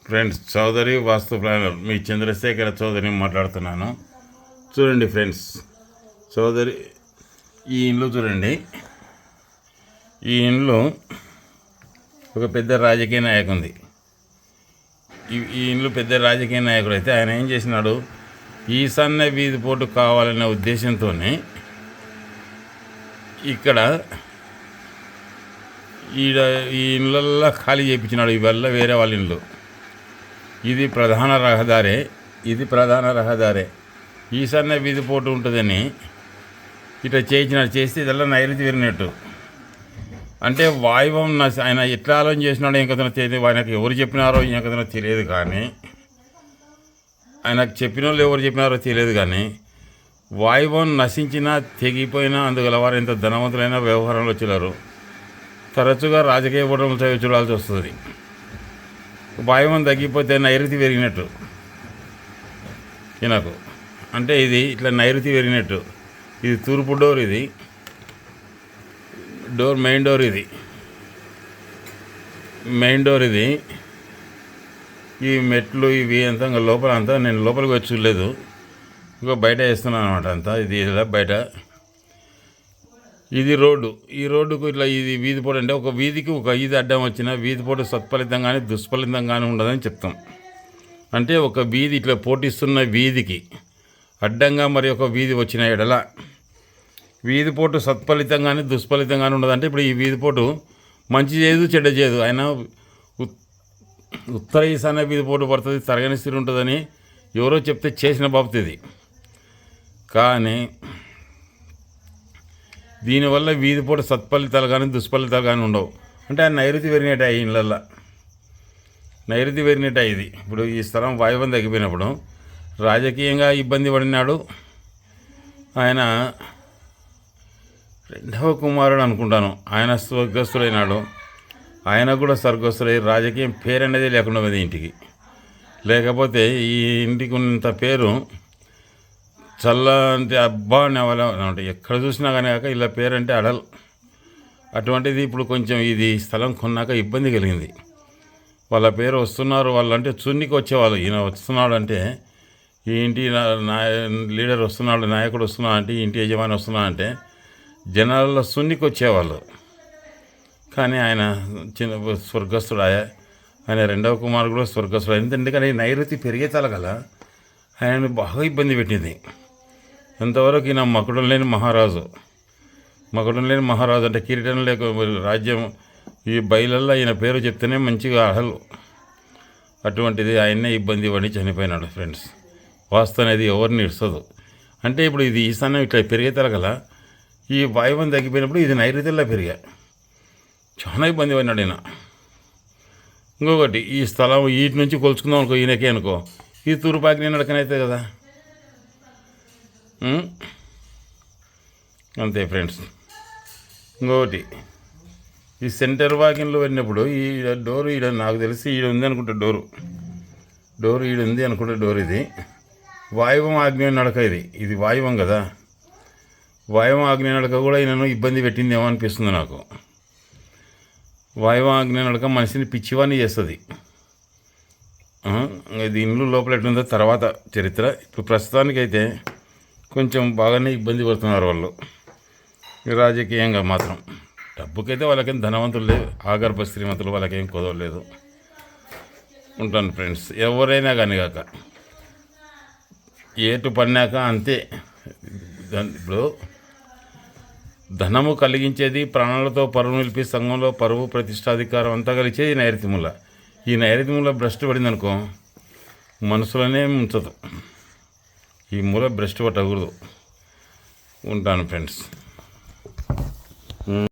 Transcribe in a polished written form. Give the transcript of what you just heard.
Friends, Chowdary వాస్తు planar మీ చంద్రశేఖర చౌదరిని మాట్లాడుతున్నాను. చూడండి friends, Chowdary ఈ ఇండ్లు చూడండి. ఈ ఇండ్లు ఒక పెద్ద రాజకీయ నాయకుంది. ఈ ఇండ్లు పెద్ద రాజకీయ నాయకుడు అయితే ఆయన ఏం చేసినాడు, ఈశాన్య వీధి పోటు కావాలనే ఉద్దేశంతోనే ఇక్కడ ఈ ఇళ్ళల్లో ఖాళీ చేయించినాడు. ఇవల్ల వేరే వాళ్ళ ఇళ్ళు. ఇది ప్రధాన రహదారే. ఈశాన్య వీధి పోటు ఉంటుందని ఇట్లా చేస్తే ఇదల్లా నైరుతి విరిగినట్టు. అంటే వాయువం ఆయన ఎట్లా ఆలోచన చేసినాడో ఇంకదనో తెలియదు. ఆయనకు ఎవరు చెప్పినారో ఇంకదనో తెలియదు, కానీ ఆయనకు చెప్పిన వాళ్ళు ఎవరు చెప్పినారో తెలియదు. కానీ వాయువం నశించినా తెగిపోయినా అందుగల వారు ఎంత ధనవంతులైన వ్యవహారంలో చిల్లరు తరచుగా రాజకీయ ఓటములు చూడాల్సి వస్తుంది. వాయువం తగ్గిపోతే నైరుతి పెరిగినట్టు ఈయనకు. అంటే ఇది ఇట్లా నైరుతి పెరిగినట్టు. ఇది తూర్పు డోర్, ఇది మెయిన్ డోర్ ఇది. ఈ మెట్లు ఇవి అంతా ఇంకా లోపల అంతా నేను లోపలికి వచ్చి చూడలేదు, ఇంకో బయట వేస్తున్నాను అనమాట. అంతా ఇది ఇలా బయట. ఇది రోడ్డు. ఈ రోడ్డుకు ఇట్లా ఇది వీధి పోటు అంటే ఒక వీధికి ఒక వీధి అడ్డం వచ్చిన వీధి పోటు సత్ఫలితం కానీ దుష్ఫలితం కానీ ఉండదని చెప్తాం. అంటే ఒక వీధి ఇట్లా పోటీస్తున్న వీధికి అడ్డంగా మరి ఒక వీధి వచ్చిన ఎడల వీధి పోటు సత్ఫలితం కానీ దుష్ఫలితం కానీ ఉండదంటే ఇప్పుడు ఈ వీధి పోటు మంచి చేయదు, చెడ్డ చేయదు. ఆయన ఉత్తర ఈశాన్య వీధి పోటు పడుతుంది, తరగని స్థితి ఉంటుందని ఎవరో చెప్తే చేసిన బాబు ఇది. కానీ దీనివల్ల వీధి పోటు సత్ఫలితాలు కానీ దుష్ఫలితాలు కానీ ఉండవు. అంటే ఆయన నైరుతి పెరిగినట్టు ఈ ఇళ్ళల్లో నైరుతి పెరిగినట్టు ఇది. ఇప్పుడు ఈ స్థలం వాయువం తగ్గిపోయినప్పుడు రాజకీయంగా ఇబ్బంది పడినాడు. ఆయన రెండవ కుమారుడు అనుకుంటాను, ఆయన స్వర్గస్థుడైనాడు. ఆయన కూడా స్వర్గస్థుడై రాజకీయం పేరు అనేది లేకుండా పోయింది ఇంటికి. లేకపోతే ఈ ఇంటికి ఉన్నంత పేరు చల్ల అంటే అబ్బా అంటే ఎక్కడ చూసినా కానీ కాక ఇలా పేరంటే అడల్. అటువంటిది ఇప్పుడు కొంచెం ఇది స్థలం కొన్నాక ఇబ్బంది కలిగింది. వాళ్ళ పేరు వస్తున్నారు, వాళ్ళంటే చున్నికి వచ్చేవాళ్ళు. ఈయన వస్తున్నాడు అంటే ఈ ఇంటి లీడర్ వస్తున్నాడు, నాయకుడు వస్తున్నాడు అంటే, ఇంటి యజమాని వస్తున్నాడు అంటే జనాలలో సున్నికి వచ్చేవాళ్ళు. కానీ ఆయన స్వర్గస్థుడు. ఆయన రెండవ కుమారుడు కూడా స్వర్గస్థుడు. ఎందుకంటే నైరుతి పెరిగే తలగల ఆయనను బాగా ఇబ్బంది పెట్టింది. ఎంతవరకు ఈయన మకుడం లేని మహారాజు అంటే కిరీటం లేక రాజ్యం ఈ బయలల్లో ఈయన పేరు చెప్తేనే మంచిగా అహలు. అటువంటిది ఆయన్నే ఇబ్బంది పడి చనిపోయినాడు. ఫ్రెండ్స్, వాస్తు అనేది ఎవరిని ఇస్తుంది. అంటే ఇప్పుడు ఇది ఈశాన్యం ఇట్లా పెరిగే తరగల ఈ వాయువం తగ్గిపోయినప్పుడు ఇది నైరుతిలో పెరిగా చాలా ఇబ్బంది పడినాడు ఈయన. ఇంకొకటి, ఈ స్థలం వీటి నుంచి కొలుచుకుందాం అనుకో, ఈయనకే అనుకో, ఇది తూర్పాకి నడకనైతే కదా. అంతే ఫ్రెండ్స్. ఇంకొకటి, ఈ సెంటర్ వాకిన్లో వెళ్ళినప్పుడు ఈ డోరు ఈడ నాకు తెలిసి ఈడ ఉంది అనుకుంటా. డోరు ఈడ ఉంది అనుకుంటా. డోర్ ఇది వాయువం ఆగ్నేయ నడక. ఇది వాయువం కదా. వాయువం ఆగ్నేయ నడక కూడా ఈయనను ఇబ్బంది పెట్టిందేమో అనిపిస్తుంది నాకు. వాయువం ఆగ్నేయ నడక మనిషిని పిచ్చివాణి చేస్తుంది. ఇది ఇండ్లు లోపల ఎట్లుందో తర్వాత చరిత్ర. ఇప్పుడు ప్రస్తుతానికైతే కొంచెం బాగానే ఇబ్బంది పడుతున్నారు వాళ్ళు. రాజకీయంగా మాత్రం డబ్బుకైతే వాళ్ళకేం ధనవంతులు లేదు, ఆగర్భ శ్రీమంతులు వాళ్ళకేం కుదవలేదు. ఉంటాను ఫ్రెండ్స్. ఎవరైనా కానీ కాక ఏటు పడినాక అంతే. ఇప్పుడు ధనము కలిగించేది, ప్రాణాలతో పరువు నిలిపి సంఘంలో పరువు ప్రతిష్టాధికారం అంతా కలిసేది నైరుతి మూల. ఈ నైరుతి మూల భ్రష్టు పడింది అనుకో, మనసులోనే ఉంచదు. ఈ మూల భ్రష్టు పట్టకూడదు. ఉంటాను ఫ్రెండ్స్.